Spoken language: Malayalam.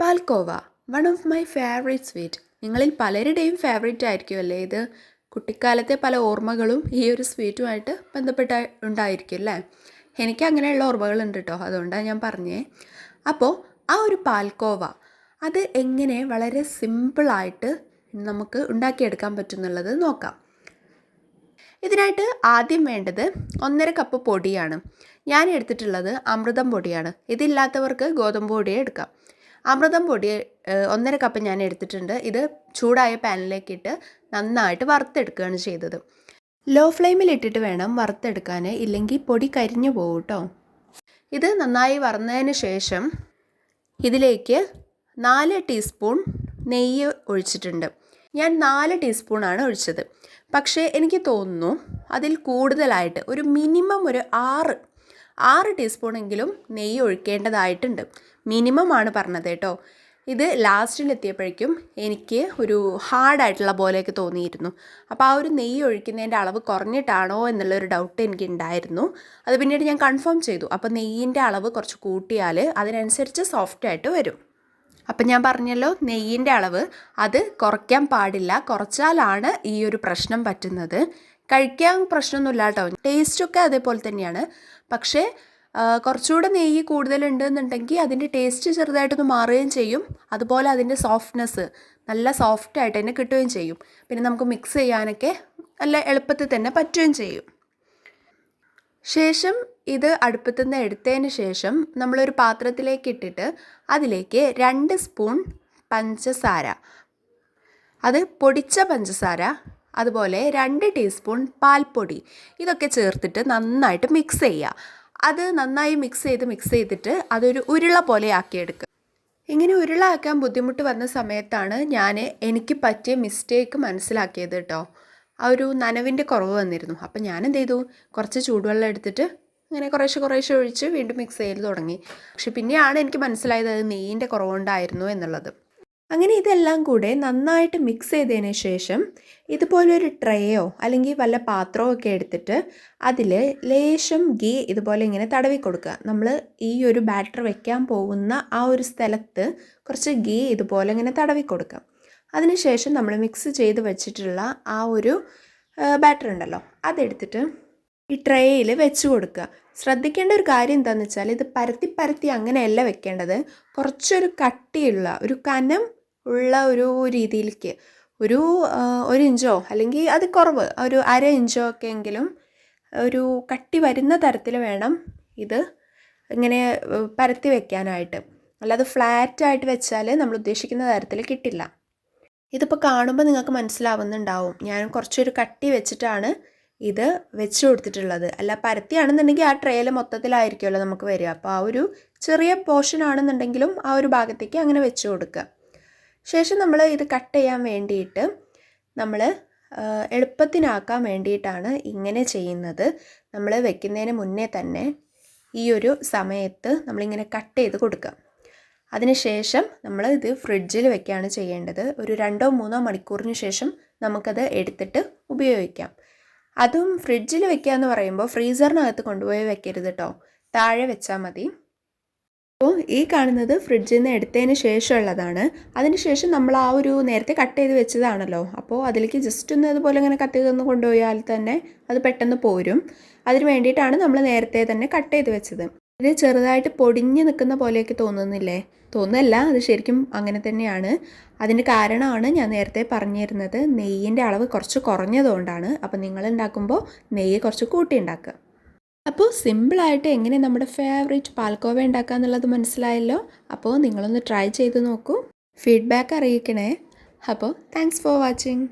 Palkova one of my favourite sweet. നിങ്ങളിൽ പലരുടെയും ഫേവറേറ്റ് ആയിരിക്കുമല്ലേ ഇത്? കുട്ടിക്കാലത്തെ പല ഓർമ്മകളും ഈ ഒരു സ്വീറ്റുമായിട്ട് ബന്ധപ്പെട്ട ഉണ്ടായിരിക്കും അല്ലേ? എനിക്ക് അങ്ങനെയുള്ള ഓർമ്മകളുണ്ട് കേട്ടോ, അതുകൊണ്ടാണ് ഞാൻ പറഞ്ഞേ. അപ്പോൾ ആ ഒരു പാൽക്കോവ അത് എങ്ങനെ വളരെ സിമ്പിളായിട്ട് നമുക്ക് ഉണ്ടാക്കിയെടുക്കാൻ പറ്റുന്നുള്ളത് നോക്കാം. ഇതിനായിട്ട് ആദ്യം വേണ്ടത് 1.5 കപ്പ് പൊടിയാണ്. ഞാൻ എടുത്തിട്ടുള്ളത് അമൃതം പൊടിയാണ്. ഇതില്ലാത്തവർക്ക് ഗോതമ്പ് പൊടിയെ എടുക്കാം. അമൃതം പൊടി 1.5 കപ്പ് ഞാൻ എടുത്തിട്ടുണ്ട്. ഇത് ചൂടായ പാനിലേക്കിട്ട് നന്നായിട്ട് വറുത്തെടുക്കുകയാണ് ചെയ്തത്. ലോ ഫ്ലെയിമിൽ ഇട്ടിട്ട് വേണം വറുത്തെടുക്കാൻ, ഇല്ലെങ്കിൽ പൊടി കരിഞ്ഞു പോകും കേട്ടോ. ഇത് നന്നായി വറുന്നതിന് ശേഷം ഇതിലേക്ക് 4 ടീസ്പൂൺ നെയ്യ് ഒഴിച്ചിട്ടുണ്ട്. ഞാൻ 4 ടീസ്പൂണാണ് ഒഴിച്ചത്. പക്ഷേ എനിക്ക് തോന്നുന്നു അതിൽ കൂടുതലായിട്ട് ഒരു മിനിമം ഒരു 6 ടീസ്പൂണെങ്കിലും നെയ്യ് ഒഴിക്കേണ്ടതായിട്ടുണ്ട്. മിനിമം ആണ് പറഞ്ഞത് കേട്ടോ. ഇത് ലാസ്റ്റിലെത്തിയപ്പോഴേക്കും എനിക്ക് ഒരു ഹാർഡായിട്ടുള്ള പോലെയൊക്കെ തോന്നിയിരുന്നു. അപ്പോൾ ആ ഒരു നെയ്യ് ഒഴിക്കുന്നതിൻ്റെ അളവ് കുറഞ്ഞിട്ടാണോ എന്നുള്ളൊരു ഡൗട്ട് എനിക്ക് ഉണ്ടായിരുന്നു. അത് പിന്നീട് ഞാൻ കൺഫേം ചെയ്തു. അപ്പോൾ നെയ്യിൻ്റെ അളവ് കുറച്ച് കൂട്ടിയാൽ അതിനനുസരിച്ച് സോഫ്റ്റായിട്ട് വരും. അപ്പം ഞാൻ പറഞ്ഞല്ലോ, നെയ്യിൻ്റെ അളവ് അത് കുറയ്ക്കാൻ പാടില്ല. കുറച്ചാലാണ് ഈ ഒരു പ്രശ്നം പറ്റുന്നത്. കഴിക്കാൻ പ്രശ്നമൊന്നുമില്ല കേട്ടോ, ടേസ്റ്റൊക്കെ അതേപോലെ തന്നെയാണ്. പക്ഷേ കുറച്ചുകൂടെ നെയ്യ് കൂടുതലുണ്ടെന്നുണ്ടെങ്കിൽ അതിൻ്റെ ടേസ്റ്റ് ചെറുതായിട്ടൊന്ന് മാറുകയും ചെയ്യും. അതുപോലെ അതിൻ്റെ സോഫ്റ്റ്നെസ് നല്ല സോഫ്റ്റായിട്ട് തന്നെ കിട്ടുകയും ചെയ്യും. പിന്നെ നമുക്ക് മിക്സ് ചെയ്യാനൊക്കെ നല്ല എളുപ്പത്തിൽ തന്നെ പറ്റുകയും ചെയ്യും. ശേഷം ഇത് അടുപ്പത്തു നിന്ന് എടുത്തതിന് ശേഷം നമ്മളൊരു പാത്രത്തിലേക്ക് ഇട്ടിട്ട് അതിലേക്ക് 2 സ്പൂൺ പഞ്ചസാര, അത് പൊടിച്ച പഞ്ചസാര, അതുപോലെ 2 ടീസ്പൂൺ പാൽപ്പൊടി, ഇതൊക്കെ ചേർത്തിട്ട് നന്നായിട്ട് മിക്സ് ചെയ്യുക. അത് നന്നായി മിക്സ് ചെയ്തിട്ട് അതൊരു ഉരുള പോലെ ആക്കിയെടുക്കുക. ഇങ്ങനെ ഉരുളാക്കാൻ ബുദ്ധിമുട്ട് വന്ന സമയത്താണ് എനിക്ക് പറ്റിയ മിസ്റ്റേക്ക് മനസ്സിലാക്കിയത് കേട്ടോ. ആ ഒരു നനവിൻ്റെ കുറവ് വന്നിരുന്നു. അപ്പം ഞാൻ എന്ത് ചെയ്തു, കുറച്ച് ചൂടുവെള്ളം എടുത്തിട്ട് ഇങ്ങനെ കുറേശ്ശെ ഒഴിച്ച് വീണ്ടും മിക്സ് ചെയ്ത് തുടങ്ങി. പക്ഷെ പിന്നെയാണ് എനിക്ക് മനസ്സിലായത് അത് നെയ്യിൻ്റെ കുറവുണ്ടായിരുന്നു എന്നുള്ളത്. അങ്ങനെ ഇതെല്ലാം കൂടെ നന്നായിട്ട് മിക്സ് ചെയ്തതിന് ശേഷം ഇതുപോലൊരു ട്രേയോ അല്ലെങ്കിൽ വല്ല പാത്രമോ ഒക്കെ എടുത്തിട്ട് അതിൽ ലേശം ഗീ ഇതുപോലെ ഇങ്ങനെ തടവി കൊടുക്കുക. നമ്മൾ ഈ ഒരു ബാറ്റർ വെക്കാൻ പോകുന്ന ആ ഒരു സ്ഥലത്ത് കുറച്ച് ഗീ ഇതുപോലെ ഇങ്ങനെ തടവി കൊടുക്കുക. അതിനുശേഷം നമ്മൾ മിക്സ് ചെയ്ത് വെച്ചിട്ടുള്ള ആ ഒരു ബാറ്റർ ഉണ്ടല്ലോ, അതെടുത്തിട്ട് ഈ ട്രേയിൽ വെച്ച് കൊടുക്കുക. ശ്രദ്ധിക്കേണ്ട ഒരു കാര്യം എന്താണെന്ന് വെച്ചാൽ ഇത് പരത്തി അങ്ങനെയല്ല വെക്കേണ്ടത്. കുറച്ചൊരു കട്ടിയുള്ള ഒരു കനം ഉള്ള ഒരു രീതിയിലേക്ക് ഒരു 1 ഇഞ്ചോ അല്ലെങ്കിൽ അത് കുറവ് ഒരു 1/2 ഇഞ്ചോ ഒക്കെ എങ്കിലും ഒരു കട്ടി വരുന്ന തരത്തിൽ വേണം ഇത് ഇങ്ങനെ പരത്തി വെക്കാനായിട്ട്. അല്ലാതെ ഫ്ലാറ്റായിട്ട് വെച്ചാൽ നമ്മൾ ഉദ്ദേശിക്കുന്ന തരത്തിൽ കിട്ടില്ല. ഇതിപ്പോൾ കാണുമ്പോൾ നിങ്ങൾക്ക് മനസ്സിലാവുന്നുണ്ടാവും, ഞാൻ കുറച്ചൊരു കട്ടി വെച്ചിട്ടാണ് ഇത് വെച്ച് കൊടുത്തിട്ടുള്ളത്. അല്ല പരത്തിയാണെന്നുണ്ടെങ്കിൽ ആ ട്രേയിൽ മൊത്തത്തിലായിരിക്കുമല്ലോ നമുക്ക് വരിക. അപ്പോൾ ആ ഒരു ചെറിയ പോർഷൻ ആണെന്നുണ്ടെങ്കിലും ആ ഒരു ഭാഗത്തേക്ക് അങ്ങനെ വെച്ച് കൊടുക്കുക. ശേഷം നമ്മൾ ഇത് കട്ട് ചെയ്യാൻ വേണ്ടിയിട്ട് നമ്മൾ എളുപ്പത്തിനാക്കാൻ വേണ്ടിയിട്ടാണ് ഇങ്ങനെ ചെയ്യുന്നത്. നമ്മൾ വെക്കുന്നതിന് മുന്നേ തന്നെ ഈ ഒരു സമയത്ത് നമ്മളിങ്ങനെ കട്ട് ചെയ്ത് കൊടുക്കുക. അതിനുശേഷം നമ്മൾ ഇത് ഫ്രിഡ്ജിൽ വെക്കുകയാണ് ചെയ്യേണ്ടത്. ഒരു 2-3 മണിക്കൂറിന് ശേഷം നമുക്കത് എടുത്തിട്ട് ഉപയോഗിക്കാം. അതും ഫ്രിഡ്ജിൽ വെക്കുക എന്ന് പറയുമ്പോൾ ഫ്രീസറിനകത്ത് കൊണ്ടുപോയി വെക്കരുത് കേട്ടോ, താഴെ വെച്ചാൽ മതി. അപ്പോൾ ഈ കാണുന്നത് ഫ്രിഡ്ജിൽ നിന്ന് എടുത്തതിന് ശേഷമുള്ളതാണ്. അതിനുശേഷം നമ്മൾ ആ ഒരു നേരത്തെ കട്ട് ചെയ്ത് വെച്ചതാണല്ലോ, അപ്പോൾ അതിലേക്ക് ജസ്റ്റ് ഒന്ന് അതുപോലെ ഇങ്ങനെ കട്ട് ചെയ്തൊന്ന് കൊണ്ടുപോയാൽ തന്നെ അത് പെട്ടെന്ന് പോരും. അതിന് വേണ്ടിയിട്ടാണ് നമ്മൾ നേരത്തെ തന്നെ കട്ട് ചെയ്ത് വെച്ചത്. ഇത് ചെറുതായിട്ട് പൊടിഞ്ഞ് നിൽക്കുന്ന പോലെയൊക്കെ തോന്നുന്നില്ലേ? തോന്നുന്നില്ല, അത് ശരിക്കും അങ്ങനെ തന്നെയാണ്. അതിൻ്റെ കാരണമാണ് ഞാൻ നേരത്തെ പറഞ്ഞിരുന്നത്, നെയ്യിൻ്റെ അളവ് കുറച്ച് കുറഞ്ഞതുകൊണ്ടാണ്. അപ്പോൾ നിങ്ങൾ ഉണ്ടാക്കുമ്പോൾ നെയ്യ് കുറച്ച് കൂട്ടി ഉണ്ടാക്കുക. അപ്പോൾ സിമ്പിളായിട്ട് എങ്ങനെ നമ്മുടെ ഫേവറേറ്റ് പാൽക്കോവ ഉണ്ടാക്കുക എന്നുള്ളത് മനസ്സിലായല്ലോ. അപ്പോൾ നിങ്ങളൊന്ന് ട്രൈ ചെയ്ത് നോക്കൂ, ഫീഡ്ബാക്ക് അറിയിക്കണേ. അപ്പോൾ താങ്ക്സ് ഫോർ വാച്ചിങ്.